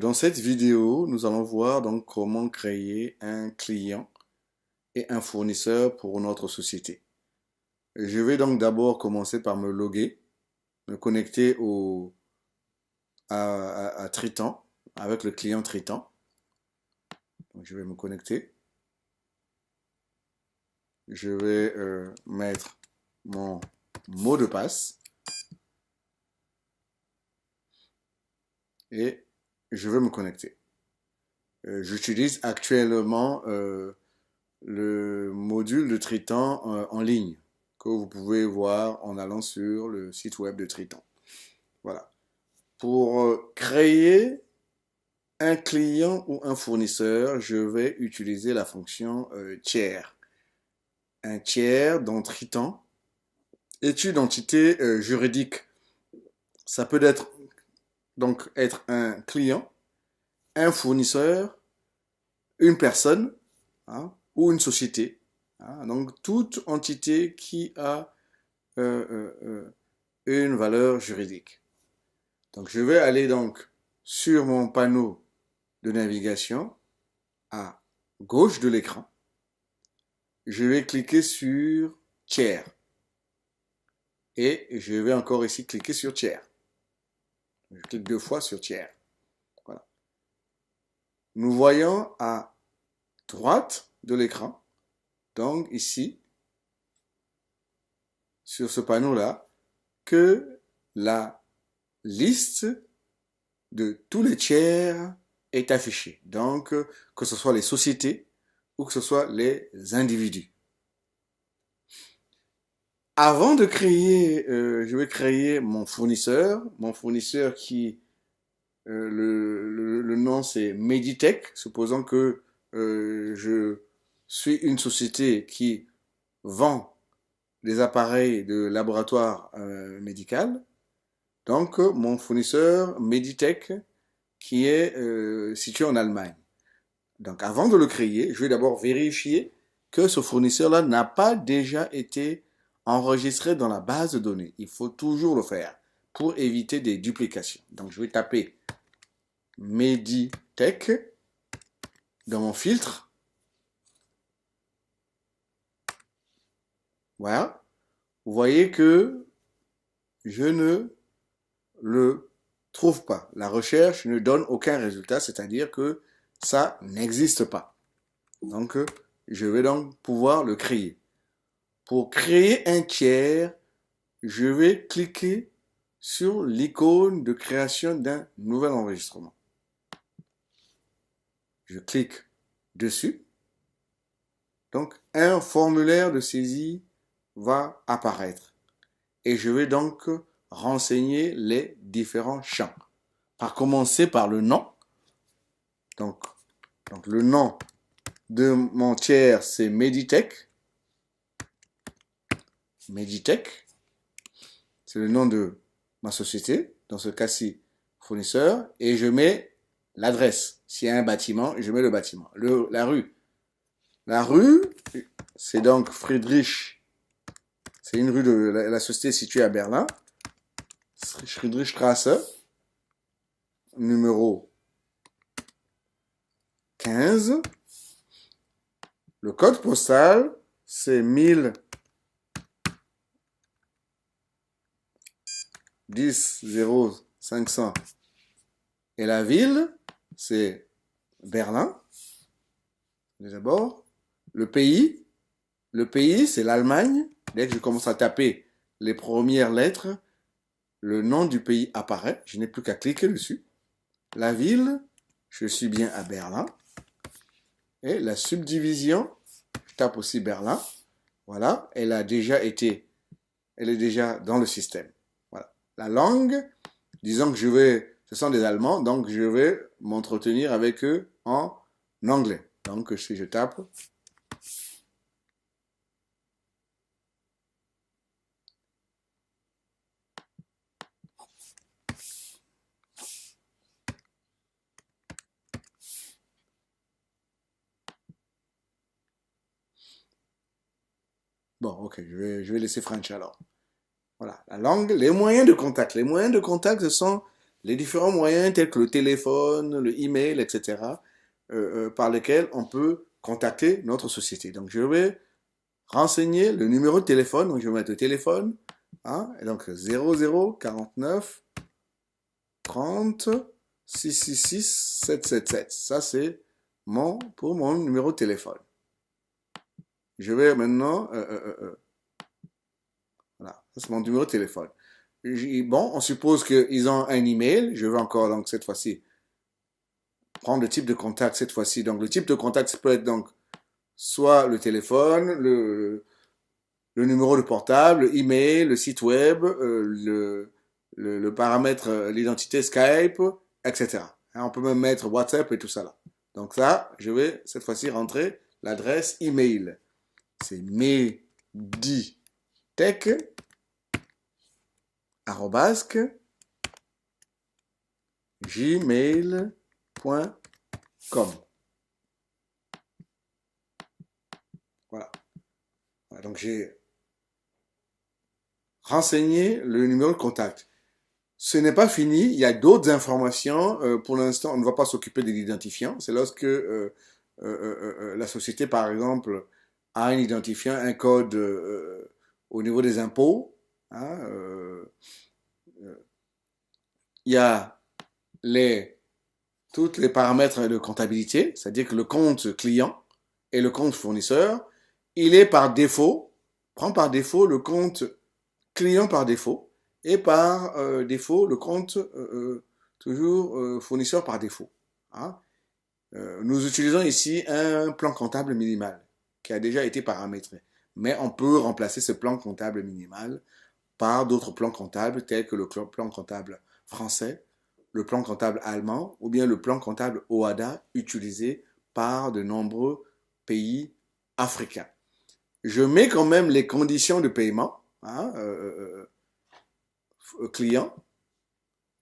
Dans cette vidéo, nous allons voir donc comment créer un client et un fournisseur pour notre société. Je vais donc d'abord commencer par me loguer, me connecter à Triton avec le client Triton. Donc, je vais me connecter. Je vais mettre mon mot de passe et je vais me connecter. J'utilise actuellement le module de Triton en ligne que vous pouvez voir en allant sur le site web de Triton. Voilà. Pour créer un client ou un fournisseur, je vais utiliser la fonction tiers. Un tiers dans Triton est une entité juridique. Ça peut être un client, un fournisseur, une personne, hein, ou une société. Hein. Donc toute entité qui a une valeur juridique. Donc je vais aller donc sur mon panneau de navigation à gauche de l'écran. Je vais cliquer sur tiers. Et je vais encore ici cliquer sur tiers. Je clique 2 fois sur tiers. Voilà. Nous voyons à droite de l'écran, donc ici, sur ce panneau-là, que la liste de tous les tiers est affichée. Donc, que ce soit les sociétés ou que ce soit les individus. Avant de créer, je vais créer mon fournisseur. Mon fournisseur qui, le nom c'est Meditech, supposant que je suis une société qui vend des appareils de laboratoire médical. Donc, mon fournisseur Meditech qui est situé en Allemagne. Donc, avant de le créer, je vais d'abord vérifier que ce fournisseur-là n'a pas déjà été enregistré dans la base de données. Il faut toujours le faire pour éviter des duplications. Donc, je vais taper Meditech dans mon filtre. Voilà. Vous voyez que je ne le trouve pas. La recherche ne donne aucun résultat, c'est-à-dire que ça n'existe pas. Donc, je vais donc pouvoir le créer. Pour créer un tiers, je vais cliquer sur l'icône de création d'un nouvel enregistrement. Je clique dessus. Donc, un formulaire de saisie va apparaître. Et je vais donc renseigner les différents champs. Par commencer par le nom. Donc le nom de mon tiers, c'est Meditech. Meditech, c'est le nom de ma société, dans ce cas-ci, fournisseur, et je mets l'adresse. S'il y a un bâtiment, je mets le bâtiment. La rue. La rue, c'est donc Friedrich. C'est une rue de la société située à Berlin. Friedrichstraße, numéro 15. Le code postal, c'est 10-0500. Et la ville, c'est Berlin. D'abord. Le pays, c'est l'Allemagne. Dès que je commence à taper les premières lettres, le nom du pays apparaît. Je n'ai plus qu'à cliquer dessus. La ville, je suis bien à Berlin. Et la subdivision, je tape aussi Berlin. Voilà, elle est déjà dans le système. Voilà. La langue, disons que ce sont des Allemands, donc je vais m'entretenir avec eux en anglais. Donc si je tape bon, ok, je vais laisser French alors. Voilà, la langue, les moyens de contact. Les moyens de contact, ce sont les différents moyens tels que le téléphone, le email, etc., par lesquels on peut contacter notre société. Donc, je vais renseigner le numéro de téléphone. Donc, je vais mettre le téléphone. Hein, et donc, 00 49 30 666 777. Ça, c'est pour mon numéro de téléphone. Je vais maintenant... voilà, ça, c'est mon numéro de téléphone. Bon, on suppose qu'ils ont un email. Je vais encore, donc, cette fois-ci, prendre le type de contact cette fois-ci. Donc, le type de contact peut être donc soit le téléphone, le numéro de portable, le email, le site web, le paramètre, l'identité Skype, etc. Hein, on peut même mettre WhatsApp et tout ça là. Donc ça, je vais cette fois-ci rentrer l'adresse email. C'est meditech@gmail.com. Voilà. Donc j'ai renseigné le numéro de contact. Ce n'est pas fini, il y a d'autres informations. Pour l'instant, on ne va pas s'occuper de l'identifiant. C'est lorsque la société, par exemple, a un identifiant, un code au niveau des impôts. Hein, il y a tous les paramètres de comptabilité, c'est-à-dire que le compte client et le compte fournisseur, il est par défaut, prend par défaut le compte client par défaut et par défaut le compte toujours fournisseur par défaut. Hein. Nous utilisons ici un plan comptable minimal qui a déjà été paramétré, mais on peut remplacer ce plan comptable minimal par d'autres plans comptables tels que le plan comptable français, le plan comptable allemand ou bien le plan comptable OHADA utilisé par de nombreux pays africains. Je mets quand même les conditions de paiement. Hein, client,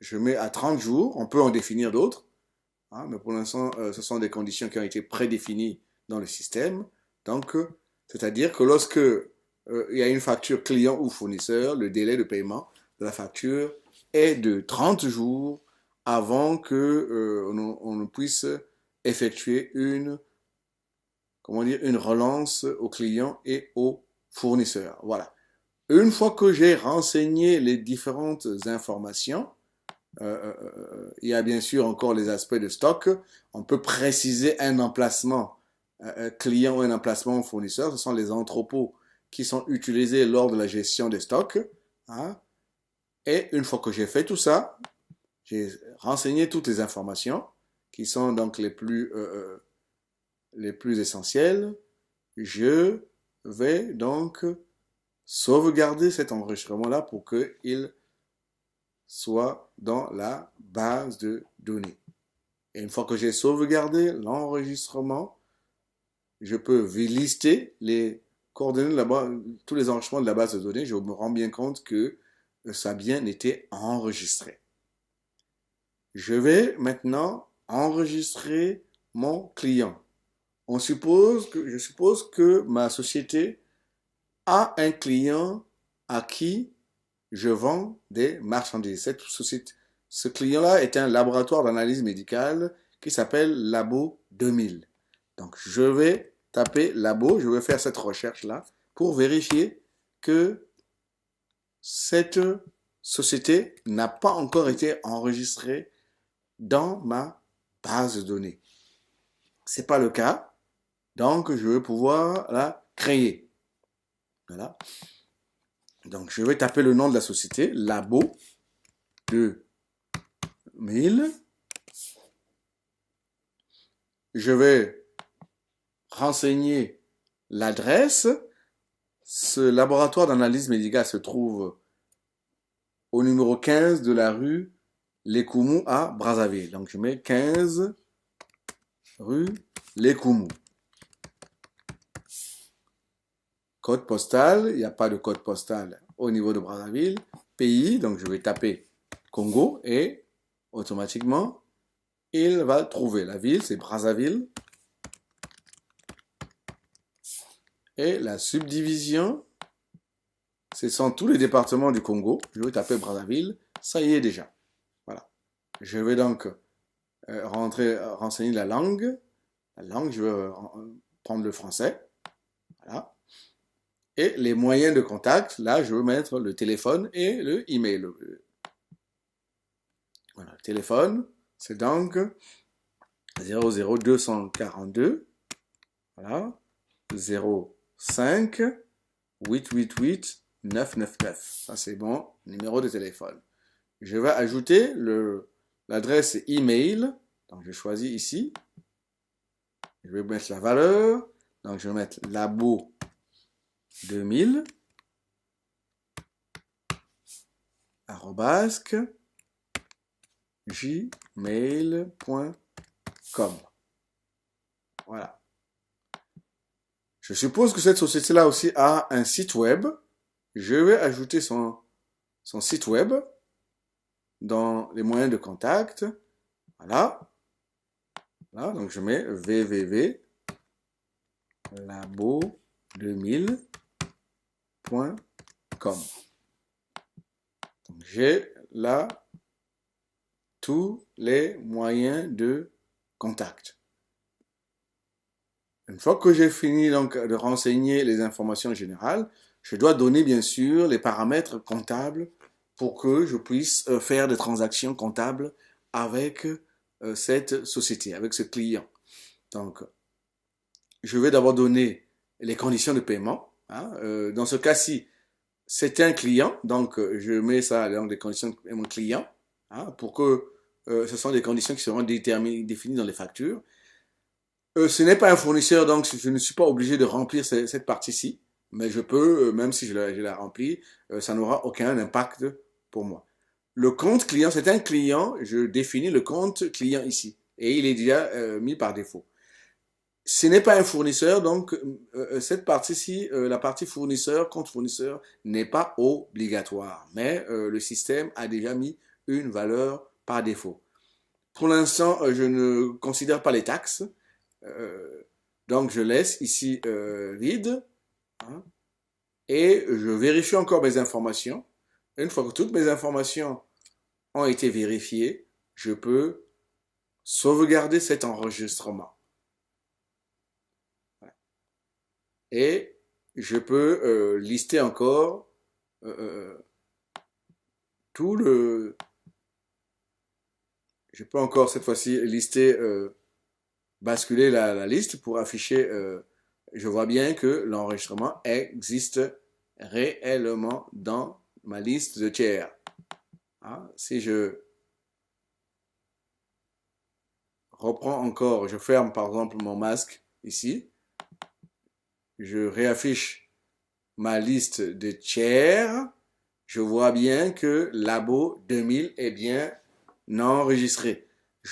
je mets à 30 jours, on peut en définir d'autres, hein, mais pour l'instant, ce sont des conditions qui ont été prédéfinies dans le système. Donc, c'est-à-dire que lorsque il y a une facture client ou fournisseur, le délai de paiement de la facture est de 30 jours avant que on ne puisse effectuer comment dire, une relance au client et au fournisseur. Voilà. Une fois que j'ai renseigné les différentes informations, il y a bien sûr encore les aspects de stock. On peut préciser un emplacement client ou un emplacement fournisseur. Ce sont les entrepôts qui sont utilisés lors de la gestion des stocks. Hein. Et une fois que j'ai fait tout ça, j'ai renseigné toutes les informations qui sont donc les plus essentielles. Je vais donc sauvegarder cet enregistrement-là pour qu'il soit dans la base de données. Et une fois que j'ai sauvegardé l'enregistrement, je peux lister les coordonnées de la base, tous les enregistrements de la base de données. Je me rends bien compte que ça a bien été enregistré. Je vais maintenant enregistrer mon client. Je suppose que ma société a un client à qui je vends des marchandises. Ce client-là est un laboratoire d'analyse médicale qui s'appelle Labo 2000. Donc, je vais taper Labo, je vais faire cette recherche-là pour vérifier que cette société n'a pas encore été enregistrée dans ma base de données. Ce n'est pas le cas, donc je vais pouvoir la créer. Voilà. Donc, je vais taper le nom de la société, Labo 2000. Je vais renseigner l'adresse. Ce laboratoire d'analyse médicale se trouve au numéro 15 de la rue Lékoumou à Brazzaville. Donc, je mets 15 rue Lékoumou. Code postal, il n'y a pas de code postal au niveau de Brazzaville. Pays, donc je vais taper Congo et automatiquement, il va trouver la ville, c'est Brazzaville. Et la subdivision, ce sont tous les départements du Congo. Je vais taper Brazzaville, ça y est déjà. Voilà. Je vais donc renseigner la langue. La langue, je vais prendre le français. Voilà. Et les moyens de contact, là, je veux mettre le téléphone et le email. Voilà, le téléphone, c'est donc 00242, voilà, 05 888 999. Ça, c'est mon numéro de téléphone. Je vais ajouter l'adresse email. Donc, je choisis ici. Je vais mettre la valeur. Donc, je vais mettre labo 2000 gmail.com. Voilà. Je suppose que cette société-là aussi a un site web. Je vais ajouter son site web dans les moyens de contact. Voilà. Voilà, donc je mets www.labo2000.com. J'ai là tous les moyens de contact. Une fois que j'ai fini donc de renseigner les informations générales, je dois donner bien sûr les paramètres comptables pour que je puisse faire des transactions comptables avec cette société, avec ce client. Donc, je vais d'abord donner les conditions de paiement. Hein. Dans ce cas-ci, c'est un client, donc je mets ça dans les conditions de paiement client, hein, pour que ce sont des conditions qui seront définies dans les factures. Ce n'est pas un fournisseur, donc je ne suis pas obligé de remplir cette partie-ci, mais je peux, même si je la remplis, ça n'aura aucun impact pour moi. Le compte client, c'est un client, je définis le compte client ici, et il est déjà mis par défaut. Ce n'est pas un fournisseur, donc cette partie-ci, la partie fournisseur, compte fournisseur, n'est pas obligatoire, mais le système a déjà mis une valeur par défaut. Pour l'instant, je ne considère pas les taxes, donc je laisse ici vide, hein, et je vérifie encore mes informations. Une fois que toutes mes informations ont été vérifiées, je peux sauvegarder cet enregistrement. Et je peux lister encore tout le... Je peux encore cette fois-ci lister, basculer la liste pour afficher... je vois bien que l'enregistrement existe réellement dans ma liste de tiers. Hein? Si je reprends encore, je ferme par exemple mon masque ici, je réaffiche ma liste de tiers, je vois bien que Labo 2000 est bien enregistré.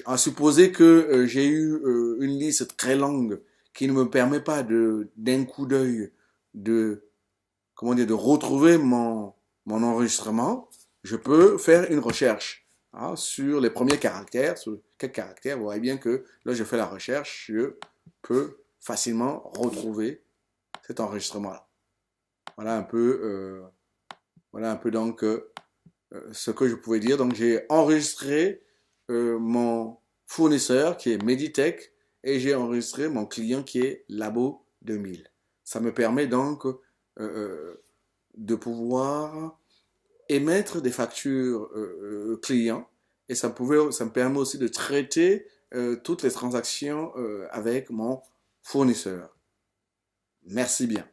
À supposer que j'ai eu une liste très longue qui ne me permet pas d'un coup d'œil de de retrouver mon enregistrement, je peux faire une recherche, hein, sur les premiers caractères, sur quelques caractères. Vous voyez bien que là, je fais la recherche, je peux facilement retrouver cet enregistrement-là. Voilà un peu donc ce que je pouvais dire. Donc j'ai enregistré mon fournisseur qui est Meditech et j'ai enregistré mon client qui est Labo 2000. Ça me permet donc de pouvoir émettre des factures clients et ça me permet aussi de traiter toutes les transactions avec mon fournisseur. Merci bien.